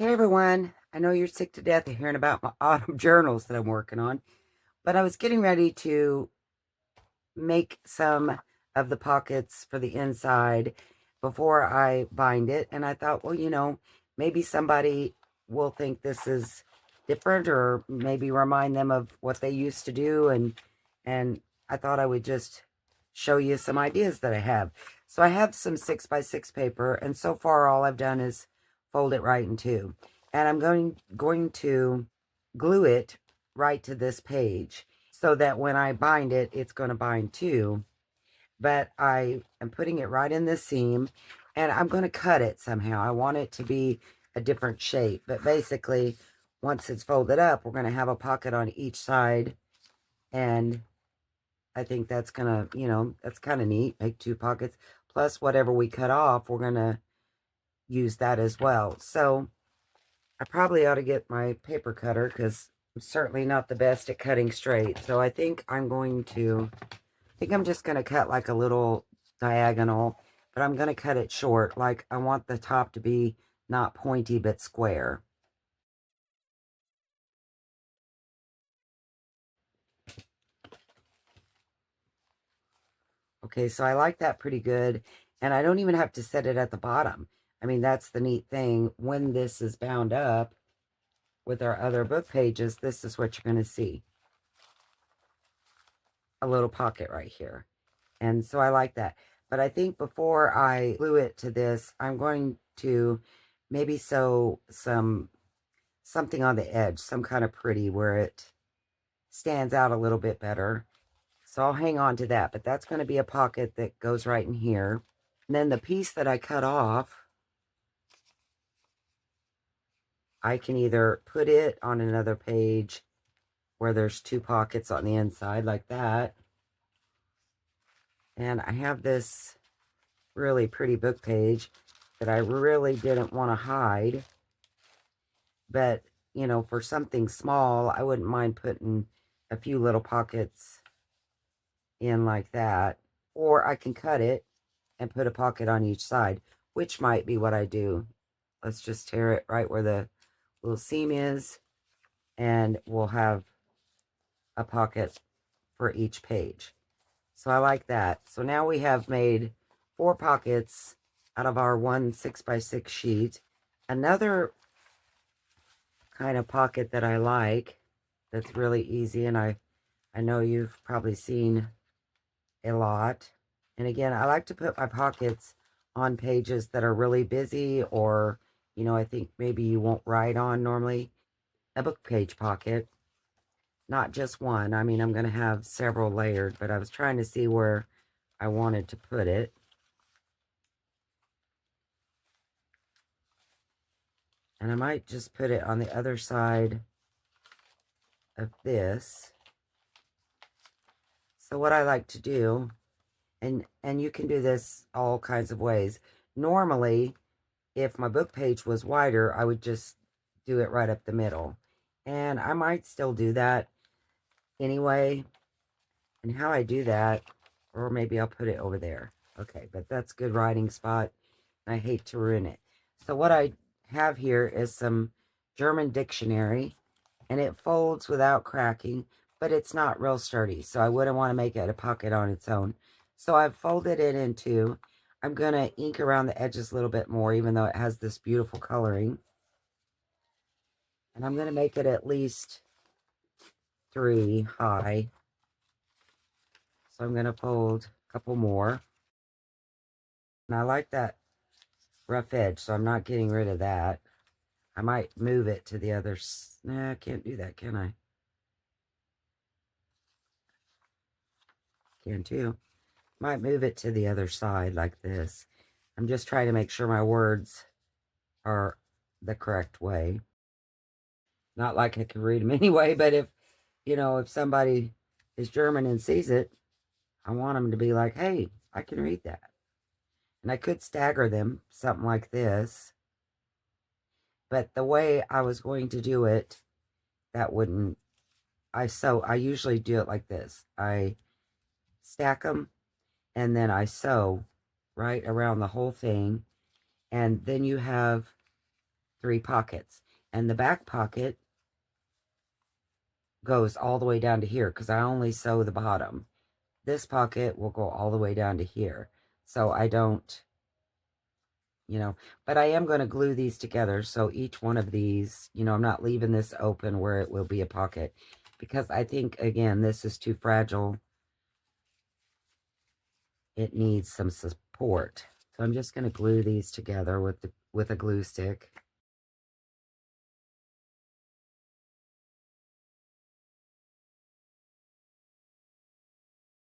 Hey everyone, I know you're sick to death of hearing about my autumn journals that I'm working on, but I was getting ready to make some of the pockets for the inside before I bind it, and I thought, well, maybe somebody will think this is different or maybe remind them of what they used to do, and I thought I would just show you some ideas that I have. So I have some 6x6 paper, and so far all I've done is fold it right in two. And I'm going to glue it right to this page so that when I bind it, it's going to bind too. But I am putting it right in the seam, and I'm going to cut it somehow. I want it to be a different shape, but basically once it's folded up, we're going to have a pocket on each side, and I think that's going to, that's kind of neat. Make two pockets, plus whatever we cut off, we're going to use that as well. So I probably ought to get my paper cutter because I'm certainly not the best at cutting straight. So I think I'm just going to cut like a little diagonal, but I'm going to cut it short. Like I want the top to be not pointy, but square. Okay, so I like that pretty good. And I don't even have to set it at the bottom. I mean, that's the neat thing. When this is bound up with our other book pages, this is what you're going to see. A little pocket right here. And so I like that. But I think before I glue it to this, I'm going to maybe sew something on the edge, some kind of pretty where it stands out a little bit better. So I'll hang on to that. But that's going to be a pocket that goes right in here. And then the piece that I cut off, I can either put it on another page where there's two pockets on the inside like that. And I have this really pretty book page that I really didn't want to hide. But, for something small, I wouldn't mind putting a few little pockets in like that. Or I can cut it and put a pocket on each side, which might be what I do. Let's just tear it right where the little seam is, and we'll have a pocket for each page. So I like that. So now we have made 4 pockets out of our one 6x6 sheet. Another kind of pocket that I like that's really easy, and I know you've probably seen a lot. And again, I like to put my pockets on pages that are really busy, or, I think maybe you won't write on normally. A book page pocket, not just one. I mean, I'm going to have several layered, but I was trying to see where I wanted to put it. And I might just put it on the other side of this. So what I like to do, and you can do this all kinds of ways. Normally, if my book page was wider, I would just do it right up the middle. And I might still do that anyway. And how I do that, or maybe I'll put it over there. Okay, but that's a good writing spot. I hate to ruin it. So what I have here is some German dictionary, and it folds without cracking, but it's not real sturdy, so I wouldn't want to make it a pocket on its own. So I've folded it in two. I'm going to ink around the edges a little bit more, even though it has this beautiful coloring. And I'm going to make it at least 3 high. So I'm going to fold a couple more. And I like that rough edge, so I'm not getting rid of that. I might move it to the other. Nah, I can't do that, can I? Can too. Might move it to the other side like this. I'm just trying to make sure my words are the correct way. Not like I can read them anyway, but if somebody is German and sees it, I want them to be like, hey, I can read that. And I could stagger them, something like this. But the way I was going to do it, that wouldn't. I usually do it like this. I stack them, and then I sew right around the whole thing. And then you have 3 pockets. And the back pocket goes all the way down to here because I only sew the bottom. This pocket will go all the way down to here. So I don't, but I am going to glue these together. So each one of these, I'm not leaving this open where it will be a pocket because I think, again, this is too fragile. It needs some support. So I'm just going to glue these together with a glue stick.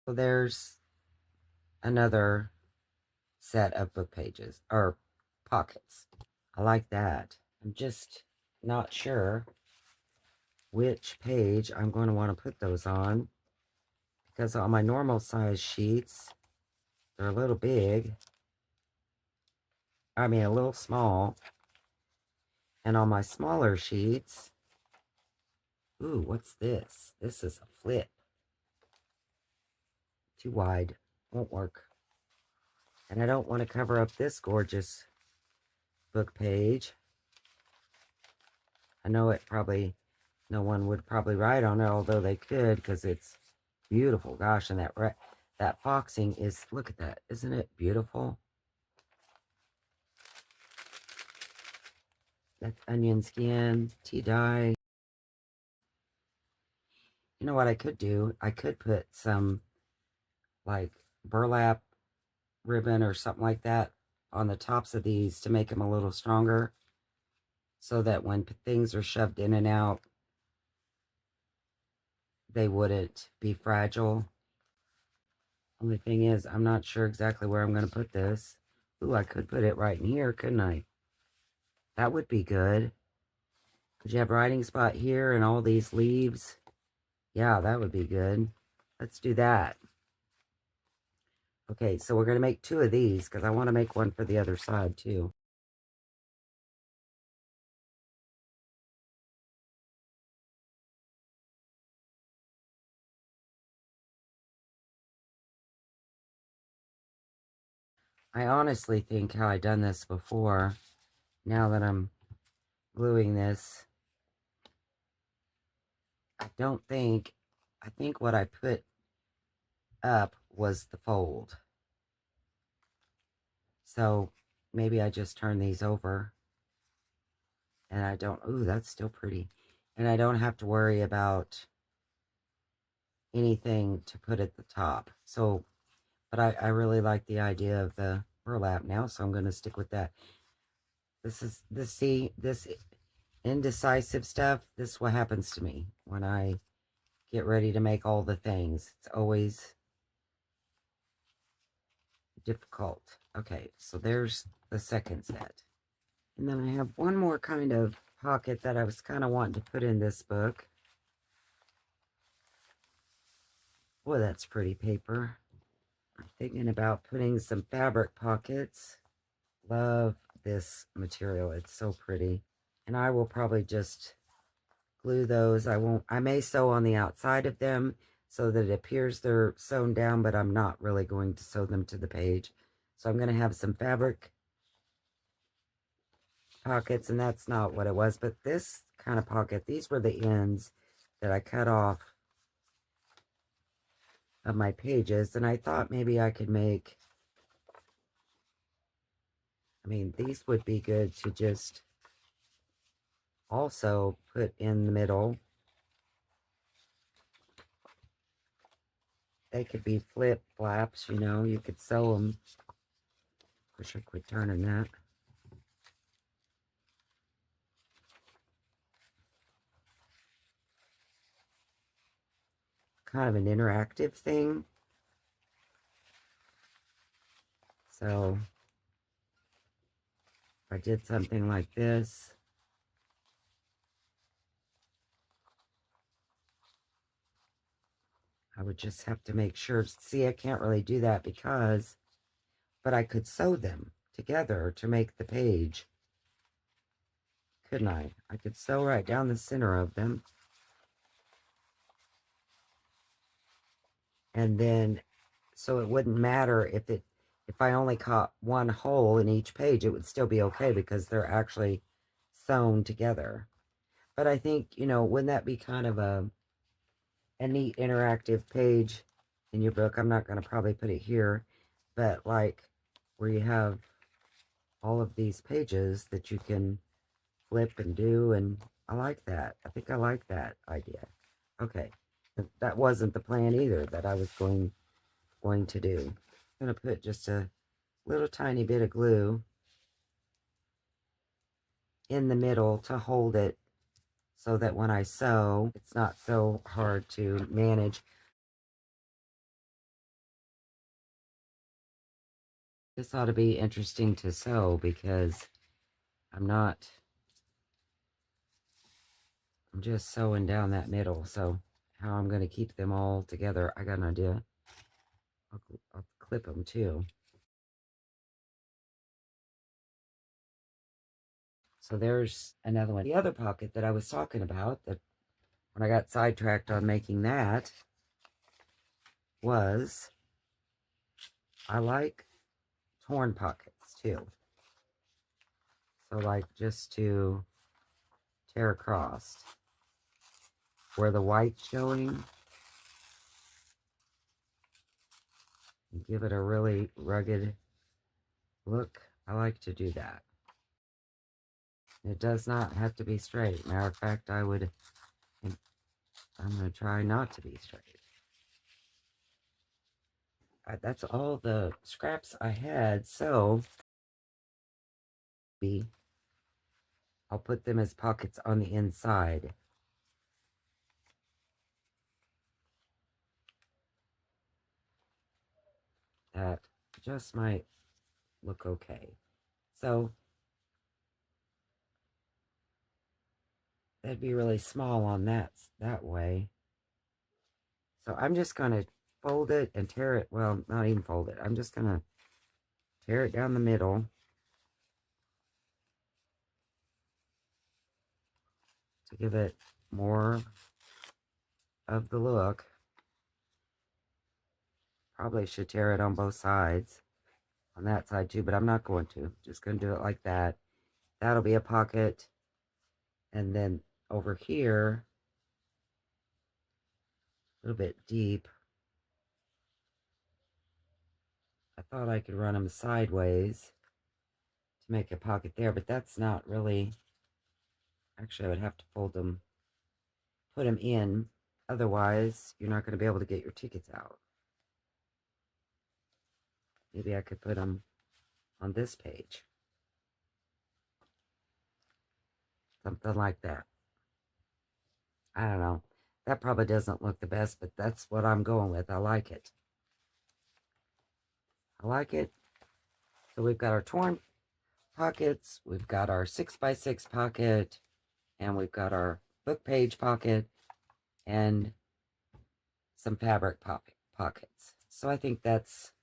So there's another set of book pages or pockets. I like that. I'm just not sure which page I'm going to want to put those on because on my normal size sheets, they're a little big. I mean, a little small. And on my smaller sheets, ooh, what's this? This is a flip. Too wide. Won't work. And I don't want to cover up this gorgeous book page. I know no one would probably write on it, although they could because it's beautiful. Gosh, and that foxing is, look at that. Isn't it beautiful? That's onion skin, tea dye. You know what I could do? I could put some like burlap ribbon or something like that on the tops of these to make them a little stronger so that when things are shoved in and out, they wouldn't be fragile. Only thing is, I'm not sure exactly where I'm going to put this. Ooh, I could put it right in here, couldn't I? That would be good. Because you have writing spot here and all these leaves. Yeah, that would be good. Let's do that. Okay, so we're going to make 2 of these because I want to make one for the other side too. I honestly think how I done this before, now that I'm gluing this, I think what I put up was the fold. So maybe I just turn these over and I don't, ooh, that's still pretty. And I don't have to worry about anything to put at the top. So, but I really like the idea of the burlap now, so I'm going to stick with that. This indecisive stuff, this is what happens to me when I get ready to make all the things. It's always difficult. Okay, so there's the second set. And then I have one more kind of pocket that I was kind of wanting to put in this book. Boy, that's pretty paper. I'm thinking about putting some fabric pockets. Love this material. It's so pretty. And I will probably just glue those. I may sew on the outside of them so that it appears they're sewn down, but I'm not really going to sew them to the page. So I'm going to have some fabric pockets, and that's not what it was, but this kind of pocket, these were the ends that I cut off of my pages, and I thought maybe I could make, these would be good to just also put in the middle. They could be flip flaps, you could sew them. Wish I quit turning that. Kind of an interactive thing. So if I did something like this, I would just have to make sure. See, I can't really do that but I could sew them together to make the page. Couldn't I? I could sew right down the center of them. And then, so it wouldn't matter if I only caught one hole in each page, it would still be okay because they're actually sewn together. But I think, wouldn't that be kind of a neat interactive page in your book? I'm not going to probably put it here, but like where you have all of these pages that you can flip and do, and I like that. I think I like that idea. Okay, that wasn't the plan either that I was going to do. I'm going to put just a little tiny bit of glue in the middle to hold it so that when I sew, it's not so hard to manage. This ought to be interesting to sew because I'm just sewing down that middle. So how I'm going to keep them all together, I got an idea. I'll clip them too. So there's another one. The other pocket that I was talking about, that when I got sidetracked on making that, was I like torn pockets too. So like just to tear across where the white's showing and give it a really rugged look. I like to do that. It does not have to be straight. Matter of fact, I'm going to try not to be straight. That's all the scraps I had, so I'll put them as pockets on the inside. That just might look okay. So that'd be really small on that way. So I'm just going to fold it and tear it. Well, not even fold it. I'm just going to tear it down the middle to give it more of the look. Probably should tear it on both sides. On that side too, but I'm not going to. Just going to do it like that. That'll be a pocket. And then over here, a little bit deep, I thought I could run them sideways to make a pocket there, but that's not really, actually I would have to fold them, put them in, otherwise you're not going to be able to get your tickets out. Maybe I could put them on this page. Something like that. I don't know. That probably doesn't look the best, but that's what I'm going with. I like it. I like it. So we've got our torn pockets, we've got our 6x6 pocket, and we've got our book page pocket, and some fabric pockets. So I think that's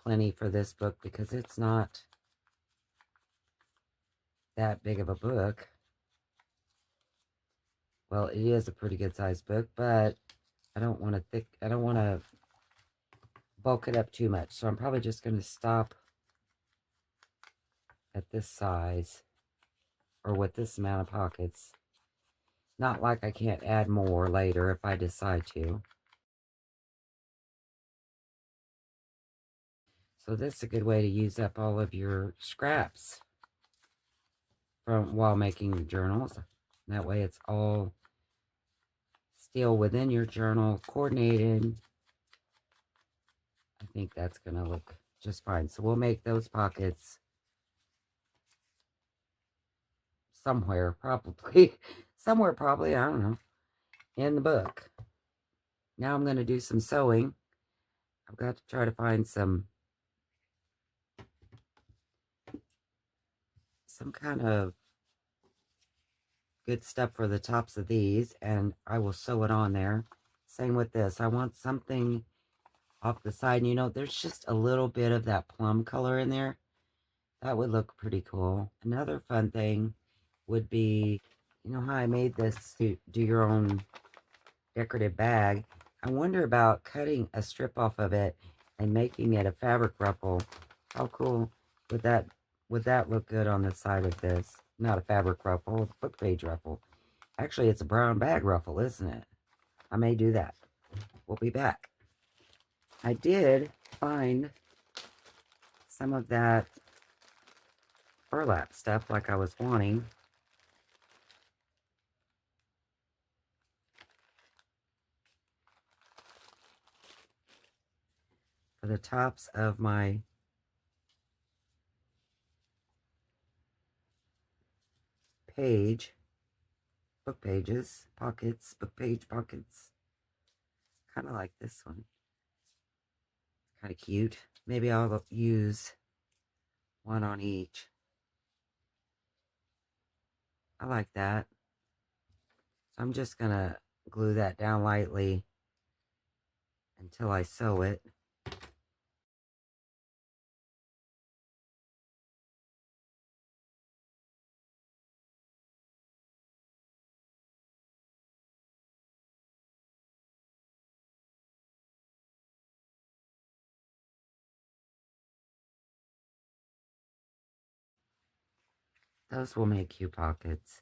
plenty for this book because it's not that big of a book. Well, it is a pretty good sized book, but I don't want to bulk it up too much. So I'm probably just going to stop at this size or with this amount of pockets. Not like I can't add more later if I decide to. So this is a good way to use up all of your scraps from while making your journals. That way it's all still within your journal, coordinated. I think that's going to look just fine. So we'll make those pockets somewhere, probably. Somewhere, probably, I don't know, in the book. Now I'm going to do some sewing. I've got to try to find some kind of good stuff for the tops of these, and I will sew it on there. Same with this. I want something off the side. And, there's just a little bit of that plum color in there. That would look pretty cool. Another fun thing would be, how I made this to do your own decorative bag. I wonder about cutting a strip off of it and making it a fabric ruffle. How cool would that look good on the side of this? Not a fabric ruffle, it's a book page ruffle. Actually, it's a brown bag ruffle, isn't it? I may do that. We'll be back. I did find some of that burlap stuff like I was wanting. For the tops of my page, book pages, pockets, book page pockets. Kind of like this one. Kind of cute. Maybe I'll use one on each. I like that. So I'm just going to glue that down lightly until I sew it. Those will make cute pockets.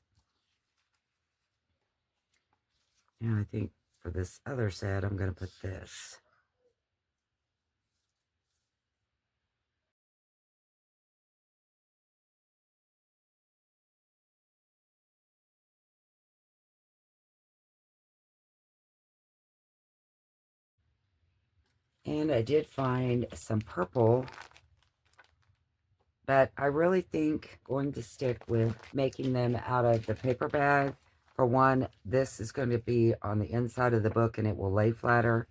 And I think for this other set, I'm going to put this. And I did find some purple, but I really think going to stick with making them out of the paper bag. For one, this is going to be on the inside of the book and it will lay flatter.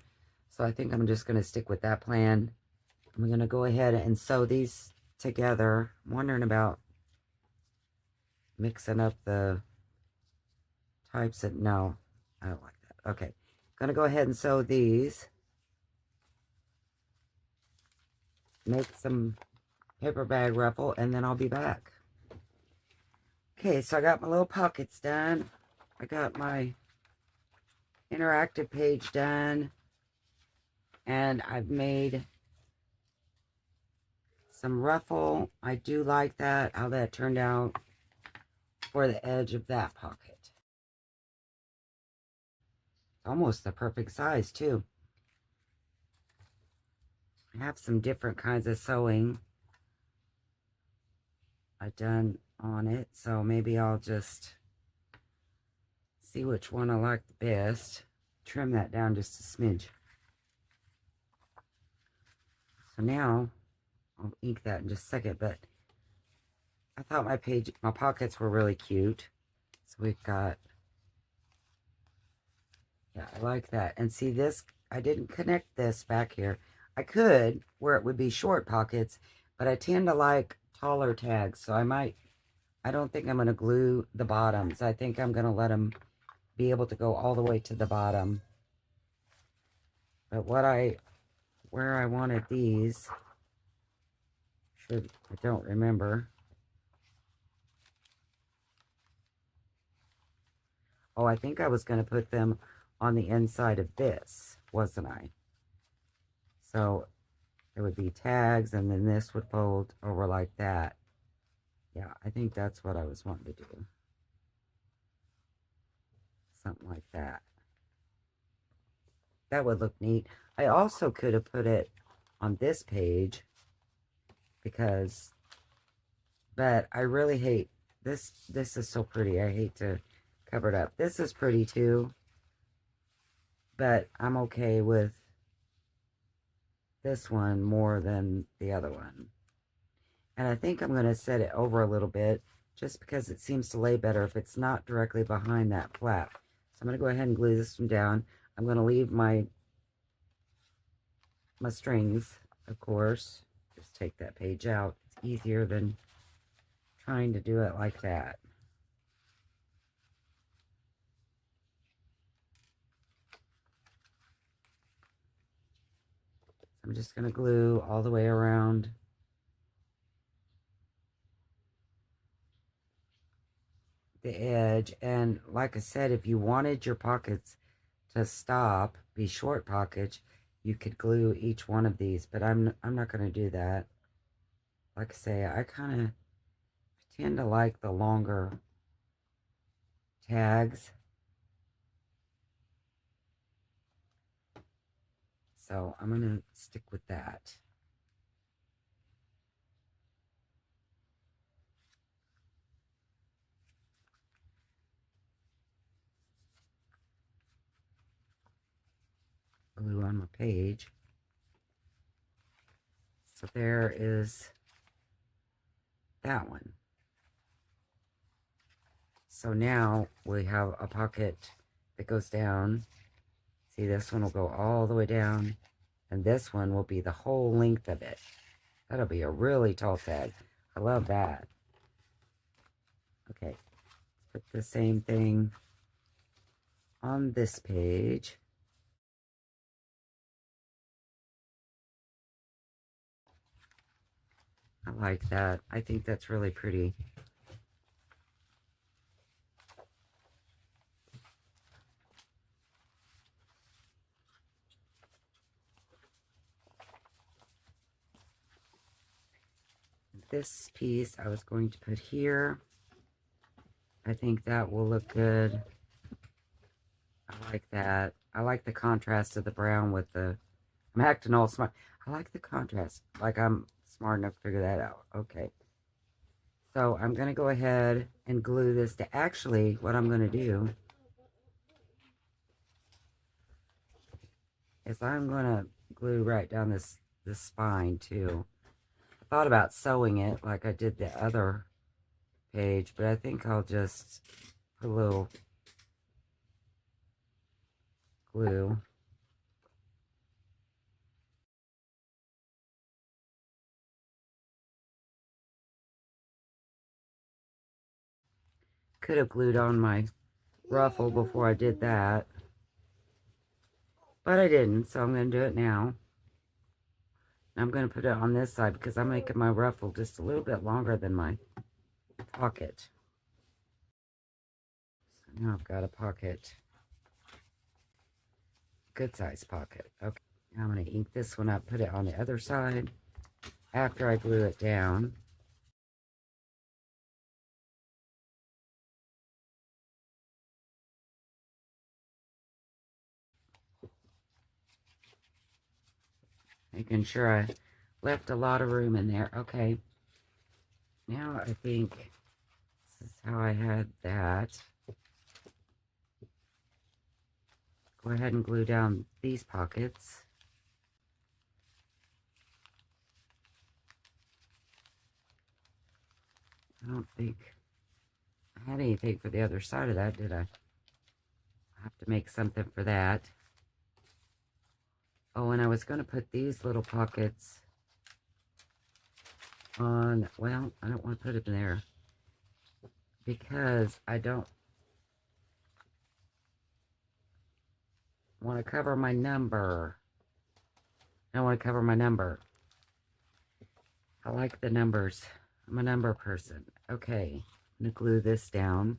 So I think I'm just going to stick with that plan. I'm going to go ahead and sew these together. I'm wondering about mixing up the types of, no, I don't like that. Okay, going to go ahead and sew these. Make some paper bag ruffle, and then I'll be back. Okay, so I got my little pockets done. I got my interactive page done. And I've made some ruffle. I do like that, how that turned out for the edge of that pocket. Almost the perfect size, too. I have some different kinds of sewing I've done on it, so maybe I'll just see which one I like the best. Trim that down just a smidge. So now, I'll ink that in just a second, but I thought my pockets were really cute. So we've got, yeah, I like that. And see this, I didn't connect this back here. I could, where it would be short pockets, but I tend to like taller tags. So I don't think I'm going to glue the bottoms. I think I'm going to let them be able to go all the way to the bottom. But where I wanted these, I don't remember. Oh, I think I was going to put them on the inside of this, wasn't I? So it would be tags, and then this would fold over like that. Yeah, I think that's what I was wanting to do. Something like that. That would look neat. I also could have put it on this page because, but I really hate this. This is so pretty. I hate to cover it up. This is pretty too, but I'm okay with this one more than the other one. And I think I'm going to set it over a little bit just because it seems to lay better if it's not directly behind that flap. So I'm going to go ahead and glue this one down. I'm going to leave my strings, of course. Just take that page out. It's easier than trying to do it like that. I'm just going to glue all the way around the edge. And like I said, if you wanted your pockets to stop, be short pockets, you could glue each one of these, but I'm not going to do that. Like I say, I tend to like the longer tags. So I'm going to stick with that. Glue on my page. So there is that one. So now we have a pocket that goes down. See, this one will go all the way down, and this one will be the whole length of it. That'll be a really tall tag. I love that. Okay, let's put the same thing on this page. I like that. I think that's really pretty. This piece I was going to put here. I think that will look good. I like that. I like the contrast of the brown with the... I'm acting all smart. I like the contrast. Like I'm smart enough to figure that out. Okay. So I'm going to go ahead and glue this to... Actually, what I'm going to do is I'm going to glue right down this spine too. I thought about sewing it like I did the other page, but I think I'll just put a little glue. Could have glued on my ruffle before I did that, but I didn't, so I'm going to do it now. I'm going to put it on this side because I'm making my ruffle just a little bit longer than my pocket. So now I've got a pocket. Good size pocket. Okay. Now I'm going to ink this one up, put it on the other side after I glue it down. Making sure I left a lot of room in there. Okay. Now I think this is how I had that. Go ahead and glue down these pockets. I don't think I had anything for the other side of that, did I? I have to make something for that. Oh, and I was going to put these little pockets on, well, I don't want to put it in there because I don't want to cover my number. I don't want to cover my number. I like the numbers. I'm a number person. Okay, I'm going to glue this down.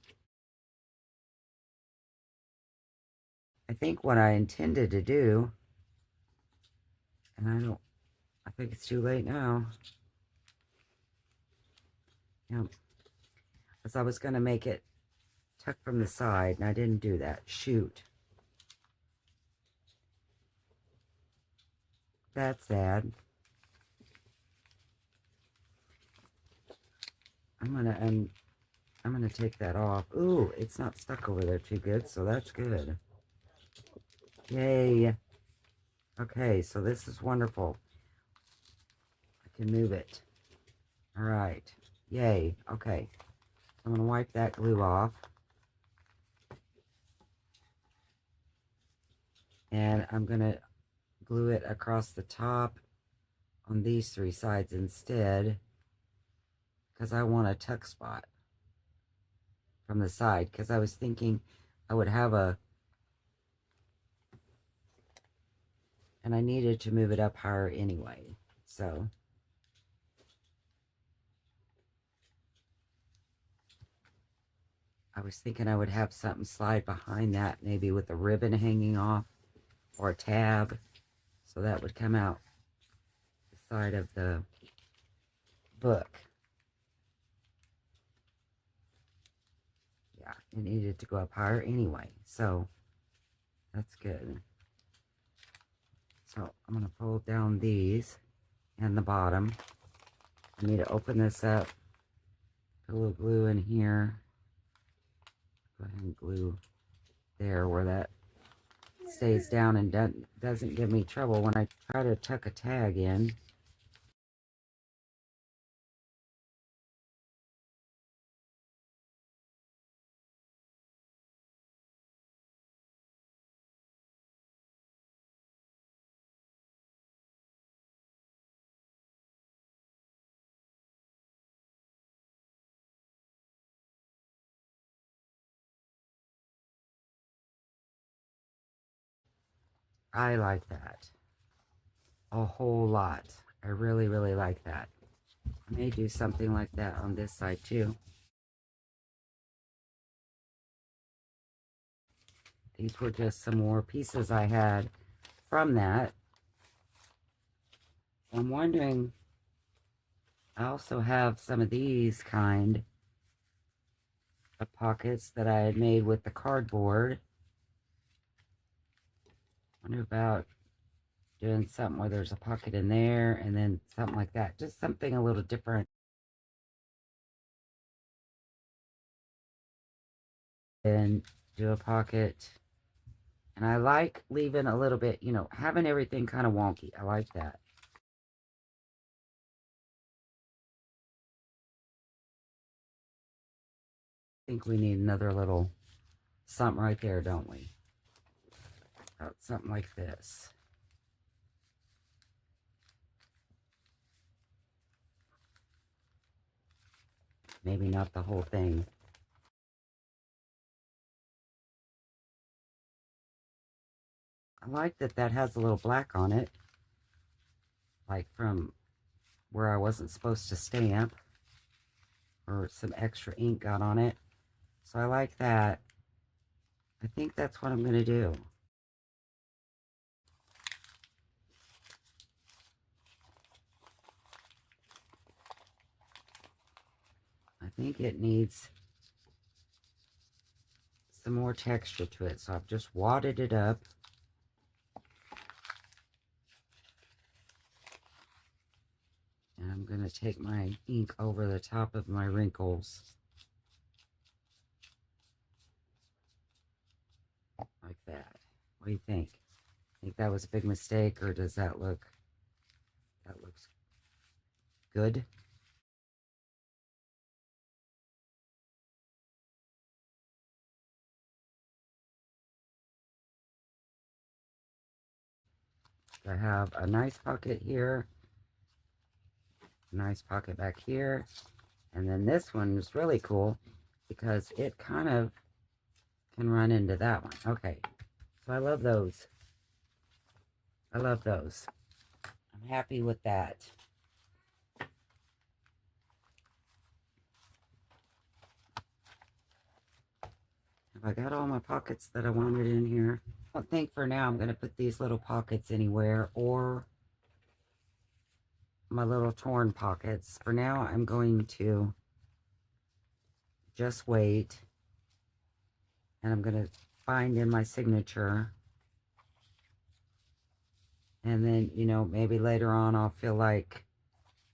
I think what I intended to do, and I think it's too late now. Yep. Because I was going to make it tuck from the side, and I didn't do that. Shoot. That's sad. I'm gonna take that off. Ooh, it's not stuck over there too good, so that's good. Yay. Okay, so this is wonderful. I can move it. All right. Yay. Okay. I'm gonna wipe that glue off. And I'm gonna glue it across the top on these three sides instead, because I want a tuck spot from the side, because I was thinking I would have and I needed to move it up higher anyway, so I was thinking I would have something slide behind that, maybe with a ribbon hanging off or a tab, so that would come out the side of the book. it needed to go up higher anyway, so that's good. So I'm going to fold down these and the bottom. I need to open this up, put a little glue in here. Go ahead and glue there where that stays down and doesn't give me trouble when I try to tuck a tag in. I like that a whole lot. I really, really like that. I may do something like that on this side too. These were just some more pieces I had from that. I'm wondering, I also have some of these kind of pockets that I had made with the cardboard. Wonder about doing something where there's a pocket in there and then something like that. Just something a little different. And do a pocket. And I like leaving a little bit, having everything kind of wonky. I like that. I think we need another little something right there, don't we? About something like this. Maybe not the whole thing. I like that that has a little black on it. Like from where I wasn't supposed to stamp. Or some extra ink got on it. So I like that. I think that's what I'm going to do. I think it needs some more texture to it. So I've just wadded it up. And I'm going to take my ink over the top of my wrinkles. Like that. What do you think? Think that was a big mistake, or does that looks good? I have a nice pocket here, a nice pocket back here, and then this one is really cool because it kind of can run into that one. Okay, so I love those. I love those. I'm happy with that. Have I got all my pockets that I wanted in here? I don't think for now I'm going to put these little pockets anywhere, or my little torn pockets. For now, I'm going to just wait, and I'm going to find in my signature, and then, maybe later on I'll feel like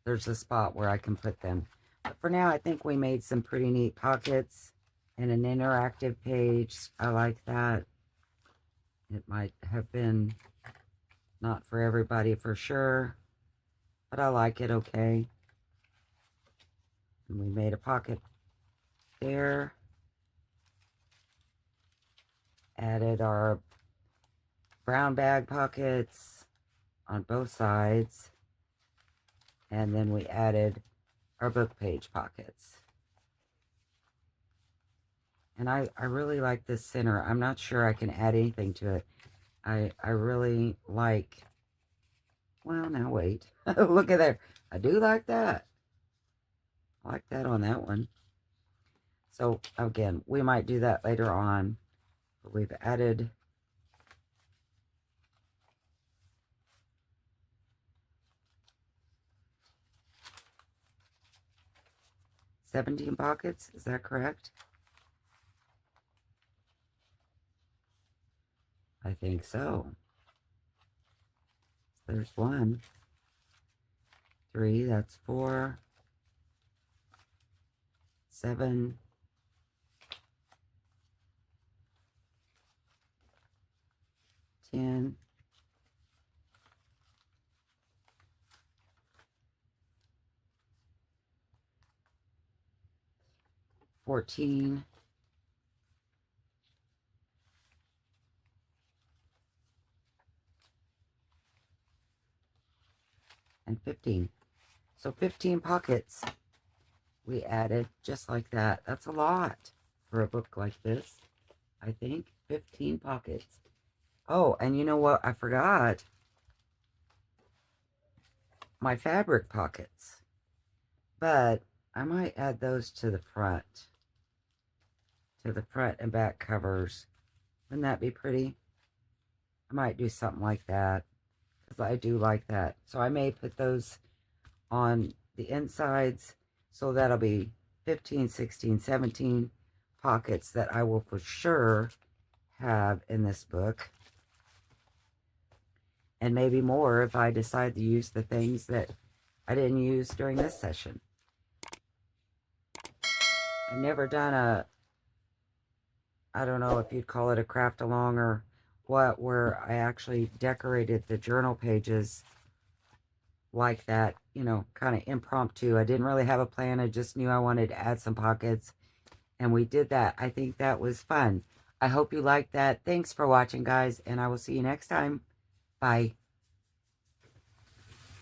there's a spot where I can put them. But for now, I think we made some pretty neat pockets and an interactive page. I like that. It might have been not for everybody for sure, but I like it okay. And we made a pocket there. Added our brown bag pockets on both sides. And then we added our book page pockets. And I really like this center. I'm not sure I can add anything to it. I really like, well, now wait. Look at there. I do like that. I like that on that one. So again, we might do that later on. But we've added $17 pockets. Is that correct? I think so. There's 1, 3, that's 4, 7, 10, 14, 15. So 15 pockets we added just like that. That's a lot for a book like this, I think. 15 pockets. Oh, and you know what? I forgot my fabric pockets. But I might add those to the front. To the front and back covers. Wouldn't that be pretty? I might do something like that, because I do like that. So I may put those on the insides. So that'll be 15, 16, 17 pockets that I will for sure have in this book. And maybe more if I decide to use the things that I didn't use during this session. I've never done a, I don't know if you'd call it a craft along or what, where I actually decorated the journal pages like that, you know, kind of impromptu. I didn't really have a plan. I just knew I wanted to add some pockets, and we did that. I think that was fun. I hope you liked that. Thanks for watching, guys, and I will see you next time. Bye.